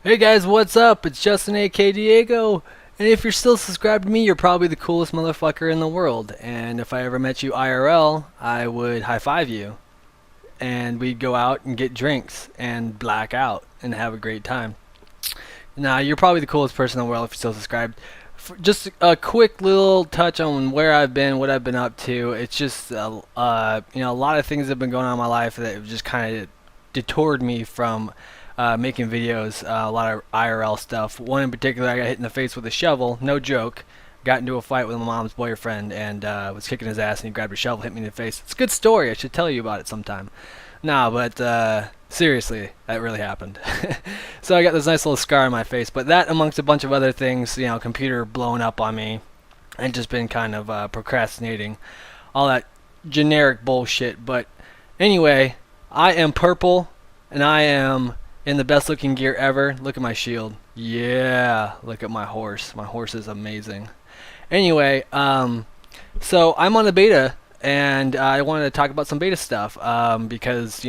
Hey guys, what's up? It's Justin aka Diego. And if you're still subscribed to me, you're probably the coolest motherfucker in the world. And if I ever met you IRL, I would high five you. And we'd go out and get drinks and black out and have a great time. Now, you're probably the coolest person in the world if you're still subscribed. Just a quick little touch on where I've been, what I've been up to. It's just, a lot of things have been going on in my life that have just kind of detoured me from making videos, a lot of IRL stuff. One in particular, I got hit in the face with a shovel, no joke. Got into a fight with my mom's boyfriend and was kicking his ass, and he grabbed a shovel, hit me in the face. It's a good story. I should tell you about it sometime. Nah, but seriously, that really happened. So I got this nice little scar on my face. But that, amongst a bunch of other things, computer blowing up on me, and just been kind of procrastinating, all that generic bullshit. But anyway, I am purple, and I am in the best looking gear ever. Look at my shield. Yeah, look at my horse. My horse is amazing. Anyway, so I'm on the beta, and I wanted to talk about some beta stuff because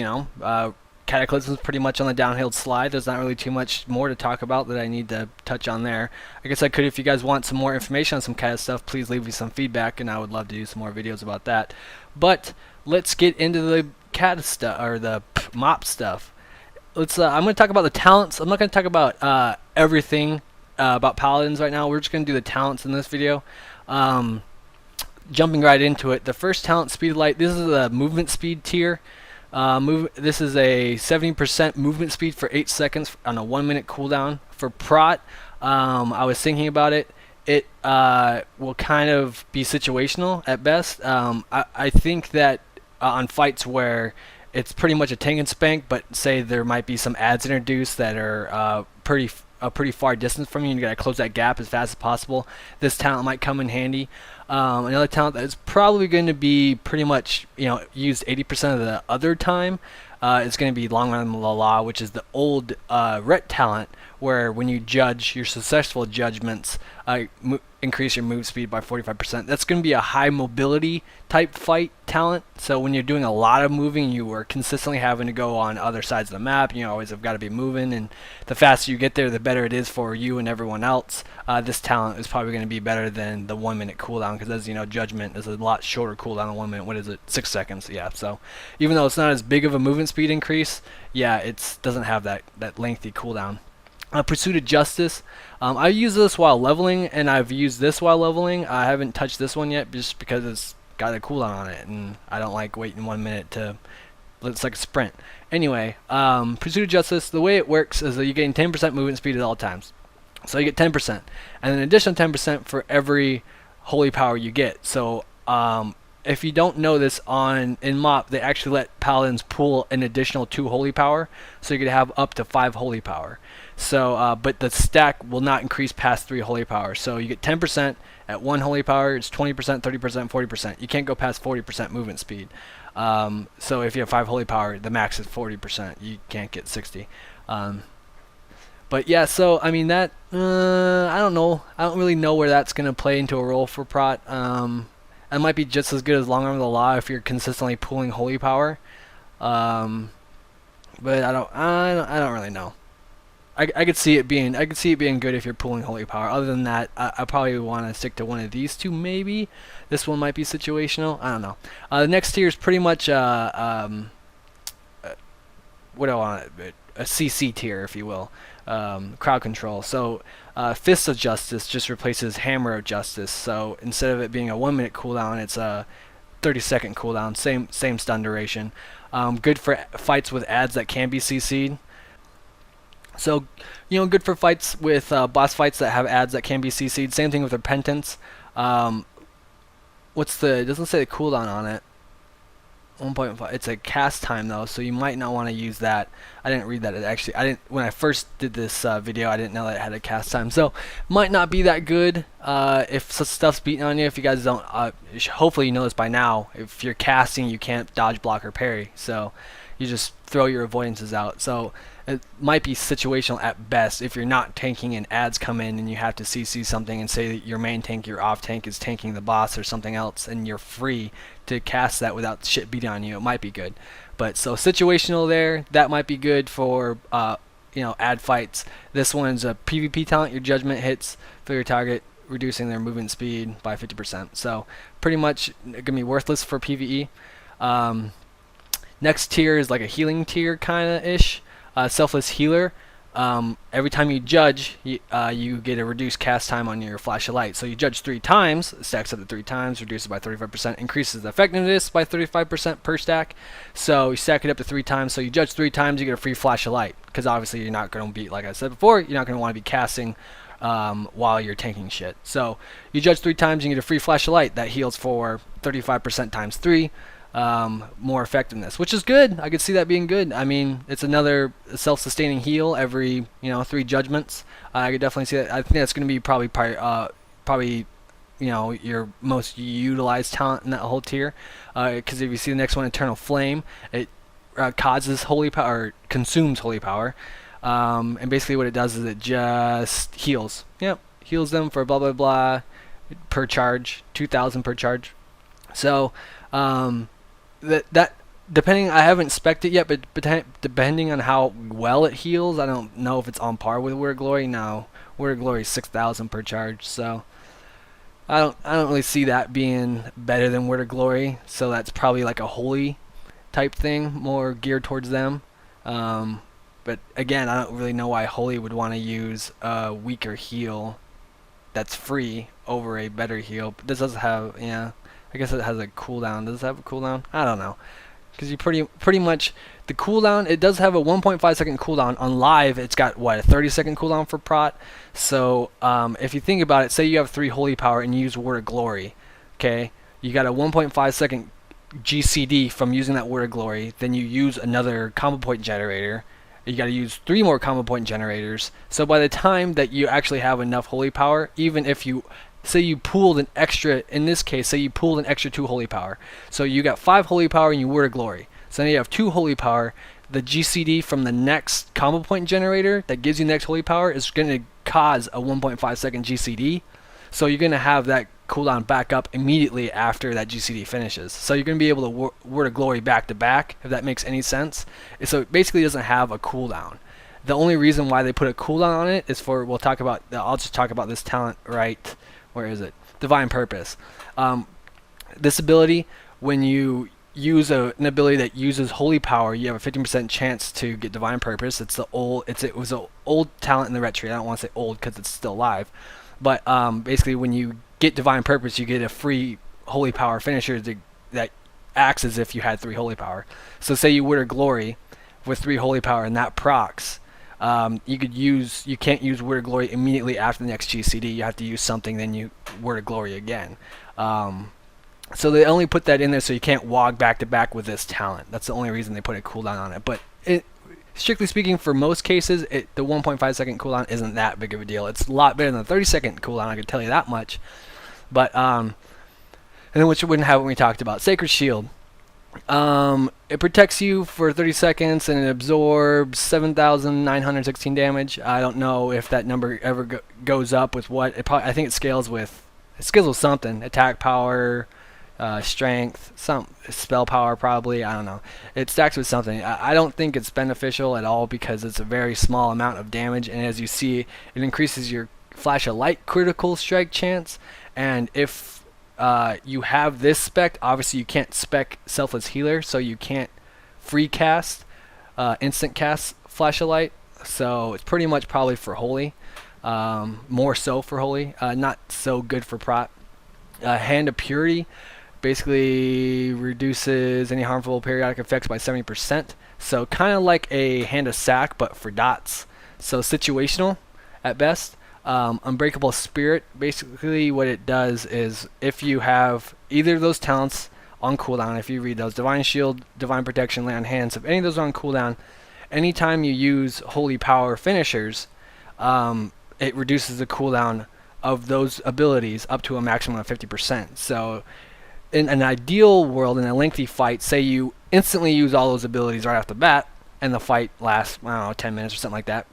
Cataclysm is pretty much on the downhill slide. There's not really too much more to talk about that I need to touch on there. I guess I could, if you guys want some more information on some Cat stuff, please leave me some feedback, and I would love to do some more videos about that. But let's get into the Cat stuff, or the mop stuff. I'm going to talk about the talents. I'm not going to talk about everything about paladins right now. We're just going to do the talents in this video. Jumping right into it, the first talent, speed of light. This is the movement speed tier. This is a 70% movement speed for 8 seconds on a 1-minute cooldown. For prot, I was thinking about it. It will kind of be situational at best. I think that on fights where it's pretty much a tank and spank, but say there might be some ads introduced that are a pretty far distance from you, and you gotta close that gap as fast as possible. This talent might come in handy. Another talent that is probably going to be pretty much used 80% of the other time is going to be Long Run La La, which is the old ret talent, where when you judge your successful judgments, increase your move speed by 45%. That's going to be a high mobility type fight talent. So when you're doing a lot of moving, you are consistently having to go on other sides of the map. You always have got to be moving, and the faster you get there, the better it is for you and everyone else. This talent is probably going to be better than the 1-minute cooldown, because as you know, judgment is a lot shorter cooldown than 1 minute. What is it? 6 seconds. Yeah. So even though it's not as big of a movement speed increase, yeah, it doesn't have that lengthy cooldown. Pursuit of Justice. I use this while leveling, and I've used this while leveling. I haven't touched this one yet just because it's got a cooldown on it, and I don't like waiting 1 minute to. It's like a sprint. Anyway, Pursuit of Justice, the way it works is that you gain 10% movement speed at all times. So you get 10%, and an additional 10% for every holy power you get. So if you don't know this, in MOP they actually let paladins pool an additional 2 holy power, so you could have up to 5 holy power. So but the stack will not increase past 3 holy power. So you get 10% at 1 holy power. It's 20%, 30%, 40%. You can't go past 40% movement speed. So if you have 5 holy power, the max is 40%. You can't get 60. But yeah, so I mean that I don't know. I don't really know where that's gonna play into a role for prot. It might be just as good as Long Arm of the Law if you're consistently pulling holy power. But I don't really know. I could see it being good if you're pulling holy power. Other than that, I probably want to stick to one of these two. Maybe this one might be situational. I don't know. The next tier is pretty much what do I want? A CC tier, if you will. Crowd control. So Fist of Justice just replaces Hammer of Justice. So instead of it being a 1-minute cooldown, it's a 30-second cooldown. Same stun duration. Good for fights with ads that can be CC'd. So, good for fights with boss fights that have ads that can be CC'd. Same thing with Repentance. It doesn't say the cooldown on it. 1.5. It's a cast time though, so you might not want to use that. I didn't read that. When I first did this video, I didn't know that it had a cast time. So, might not be that good if stuff's beating on you. If you guys don't, hopefully you know this by now. If you're casting, you can't dodge, block, or parry. So, you just throw your avoidances out. So it might be situational at best if you're not tanking and ads come in and you have to CC something and say that your main tank, your off tank is tanking the boss or something else, and you're free to cast that without shit beating on you. It might be good. But so situational there, that might be good for add fights. This one's a PvP talent. Your judgment hits for your target, reducing their movement speed by 50%. So pretty much gonna be worthless for PvE. Next tier is like a healing tier kind of ish. Selfless healer. Every time you judge, you get a reduced cast time on your flash of light. So you judge 3 times, stacks up to 3 times, reduces by 35%, increases the effectiveness by 35% per stack. So you stack it up to 3 times. So you judge 3 times, you get a free flash of light. Because obviously you're not going to be, like I said before, you're not going to want to be casting while you're tanking shit. So you judge 3 times, you get a free flash of light that heals for 35% times 3. More effectiveness, which is good. I could see that being good. I mean, it's another self-sustaining heal every 3 judgments. I could definitely see that. I think that's going to be probably your most utilized talent in that whole tier. Because if you see the next one, Eternal Flame, it causes holy power, consumes holy power, and basically what it does is it just heals. Yep, heals them for blah blah blah per charge, 2,000 per charge. So that depending, I haven't spec'd it yet, but depending on how well it heals, I don't know if it's on par with Word of Glory. No, Word of Glory is 6,000 per charge, so I don't really see that being better than Word of Glory. So that's probably like a holy type thing, more geared towards them. But again, I don't really know why holy would want to use a weaker heal that's free over a better heal. But this does have, I guess it has a cooldown. Does it have a cooldown? I don't know. Because you pretty much, the cooldown, it does have a 1.5 second cooldown. On live, it's got, what, a 30-second cooldown for prot? So, if you think about it, say you have 3 holy power and you use Word of Glory, okay? You got a 1.5 second GCD from using that Word of Glory. Then you use another combo point generator. You got to use 3 more combo point generators. So by the time that you actually have enough holy power, even if you say you pooled an extra, in this case, say you pooled an extra 2 holy power. So you got 5 holy power and you Word of Glory. So then you have 2 holy power. The GCD from the next combo point generator that gives you the next holy power is going to cause a 1.5 second GCD. So you're going to have that cooldown back up immediately after that GCD finishes. So you're going to be able to Word of Glory back to back, if that makes any sense. So it basically doesn't have a cooldown. The only reason why they put a cooldown on it is for, I'll just talk about this talent right. Where is it? Divine Purpose. This ability, when you use an ability that uses holy power, you have a 15% chance to get Divine Purpose. It was an old talent in the ret tree. I don't want to say old because it's still alive, but basically when you get Divine Purpose, you get a free holy power finisher that acts as if you had 3 holy power. So say you Word of Glory with 3 holy power and that procs. You can't use Word of Glory immediately after the next GCD. You have to use something, then you Word of Glory again. So they only put that in there so you can't walk back to back with this talent. That's the only reason they put a cooldown on it. But strictly speaking, for most cases, the 1.5 second cooldown isn't that big of a deal. It's a lot better than the 30-second cooldown, I can tell you that much. But and then which you wouldn't have when we talked about Sacred Shield. It protects you for 30 seconds and it absorbs 7,916 damage. I don't know if that number ever goes up with what. I think it scales with something. Attack power, strength, some spell power probably. I don't know. It stacks with something. I don't think it's beneficial at all because it's a very small amount of damage, and as you see, it increases your flash of light critical strike chance. And if you have this spec, obviously you can't spec Selfless Healer, so you can't free cast, instant cast Flash of Light. So it's pretty much probably for Holy, more so for Holy, not so good for Prot. Hand of Purity basically reduces any harmful periodic effects by 70%. So kind of like a Hand of Sack, but for dots. So situational at best. Unbreakable Spirit, basically what it does is if you have either of those talents on cooldown, if you read those, Divine Shield, Divine Protection, Lay on Hands, if any of those are on cooldown, anytime you use Holy Power finishers, it reduces the cooldown of those abilities up to a maximum of 50%. So in an ideal world, in a lengthy fight, say you instantly use all those abilities right off the bat, and the fight lasts, I don't know, 10 minutes or something like that.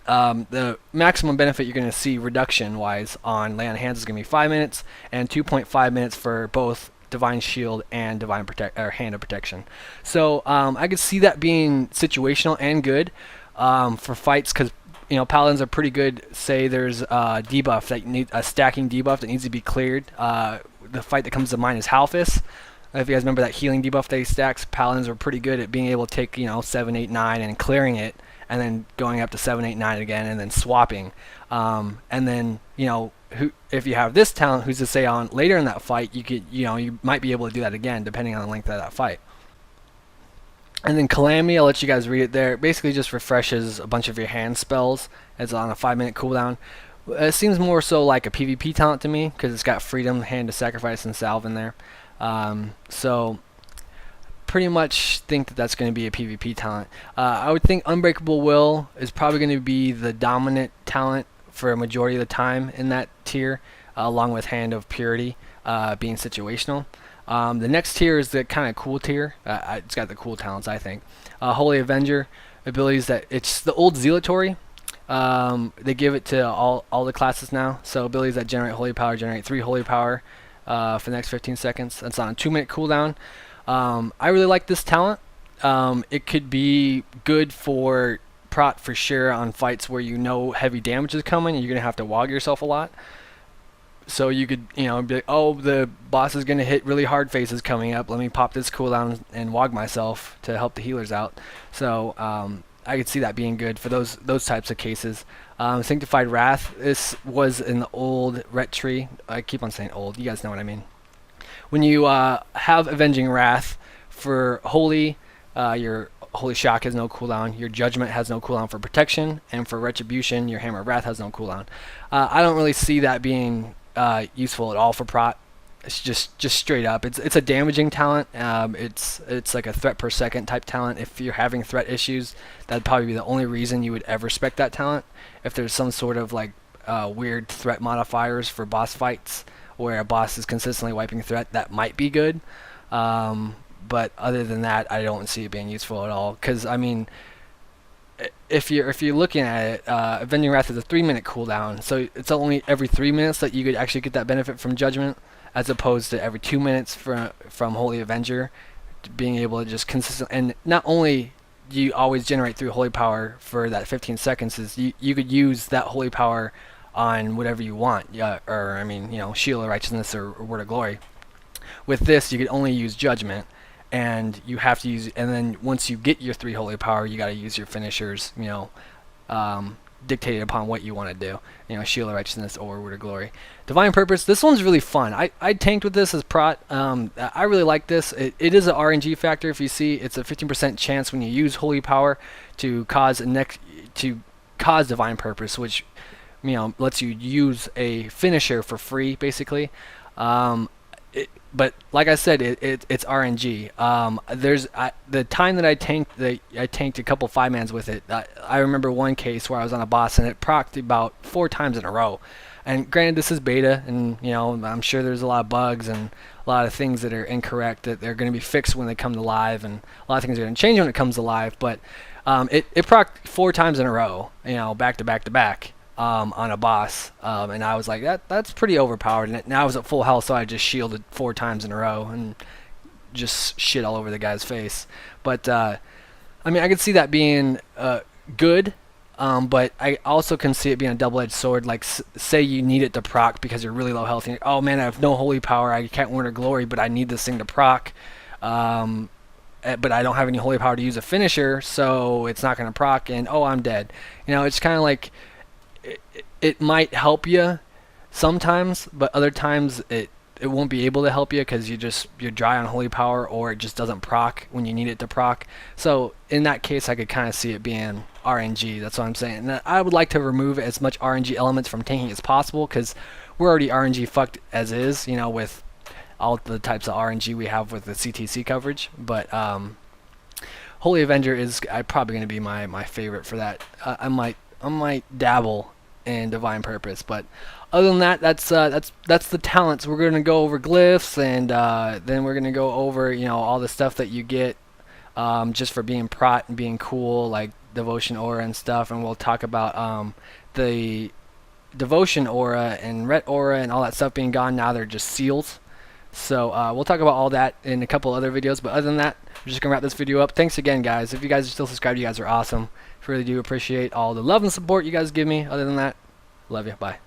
The maximum benefit you're going to see reduction-wise on Lay on Hands is going to be 5 minutes and 2.5 minutes for both Divine Shield and Hand of Protection. So I could see that being situational and good. for fights, because paladins are pretty good. Say there's a debuff that need a stacking debuff that needs to be cleared. The fight that comes to mind is Halfus. If you guys remember that healing debuff that he stacks, paladins are pretty good at being able to take 7, 8, 9 and clearing it, and then going up to 7, 8, 9 again, and then swapping. And then if you have this talent, who's to say on later in that fight, you might be able to do that again, depending on the length of that fight. And then Calamity, I'll let you guys read it there. It basically just refreshes a bunch of your hand spells. It's on a 5-minute cooldown. It seems more so like a PvP talent to me, because it's got Freedom, Hand to Sacrifice, and Salve in there. So pretty much think that that's going to be a PvP talent. I would think Unbreakable Will is probably going to be the dominant talent for a majority of the time in that tier, along with Hand of Purity being situational. The next tier is the kind of cool tier. It's got the cool talents, I think. Holy Avenger, abilities that it's the old Zealatory. They give it to all the classes now. So abilities that generate Holy Power generate 3 Holy Power for the next 15 seconds. That's on a 2-minute cooldown. I really like this talent. It could be good for prot for sure on fights where heavy damage is coming and you're going to have to wog yourself a lot. So you could, be like, oh, the boss is going to hit really hard phases coming up. Let me pop this cooldown and wog myself to help the healers out. So I could see that being good for those types of cases. Sanctified Wrath. This was in the old Ret tree. I keep on saying old. You guys know what I mean. When you have Avenging Wrath for Holy, your Holy Shock has no cooldown. Your Judgment has no cooldown for Protection, and for Retribution, your Hammer of Wrath has no cooldown. I don't really see that being useful at all for prot. It's just straight up. It's a damaging talent. It's like a threat per second type talent. If you're having threat issues, that'd probably be the only reason you would ever spec that talent. If there's some sort of like weird threat modifiers for boss fights where a boss is consistently wiping threat, that might be good. But other than that, I don't see it being useful at all. Because I mean, if you're looking at it, Avenging Wrath is a 3-minute cooldown, so it's only every 3 minutes that you could actually get that benefit from Judgment, as opposed to every 2 minutes from Holy Avenger, being able to just consistent. And not only do you always generate 3 Holy Power for that 15 seconds, is you could use that Holy Power on whatever you want, or I mean, Shield of Righteousness or Word of Glory. With this, you could only use Judgment, and you have to use, and then once you get your 3 Holy Power, you got to use your finishers, dictated upon what you want to do. Shield of Righteousness or Word of Glory. Divine Purpose, this one's really fun. I tanked with this as prot. I really like this. It is an RNG factor. If you see, it's a 15% chance when you use Holy Power to cause Divine Purpose, which lets you use a finisher for free, basically. But like I said, it's RNG. The time that I tanked a couple 5-mans with it. I remember one case where I was on a boss and it procced about 4 times in a row. And granted, this is beta, and I'm sure there's a lot of bugs and a lot of things that are incorrect that they're going to be fixed when they come to live, and a lot of things are going to change when it comes to live. But it procced 4 times in a row, back to back to back. On a boss, and I was like, that's pretty overpowered. And now I was at full health, so I just shielded 4 times in a row and just shit all over the guy's face. But I mean, I could see that being good, but I also can see it being a double-edged sword. Like, say you need it to proc because you're really low health, and you're, oh man, I have no Holy Power, I can't Word of Glory, but I need this thing to proc. But I don't have any Holy Power to use a finisher, so it's not going to proc, and oh, I'm dead. It's kind of like, it might help you sometimes, but other times it won't be able to help you because you're dry on Holy Power, or it just doesn't proc when you need it to proc. So in that case, I could kind of see it being RNG. That's what I'm saying. And I would like to remove as much RNG elements from tanking as possible, because we're already RNG fucked as is, with all the types of RNG we have with the CTC coverage. But Holy Avenger is probably going to be my favorite for that. I might dabble in Divine Purpose, but other than that, that's the talents. We're gonna go over glyphs, and then we're gonna go over all the stuff that you get just for being prot and being cool, like Devotion Aura and stuff. And we'll talk about the Devotion Aura and Ret Aura and all that stuff being gone. Now they're just seals. So we'll talk about all that in a couple other videos. But other than that, we're just gonna wrap this video up. Thanks again, guys. If you guys are still subscribed, you guys are awesome. Really do appreciate all the love and support you guys give me. Other than that, love you. Bye.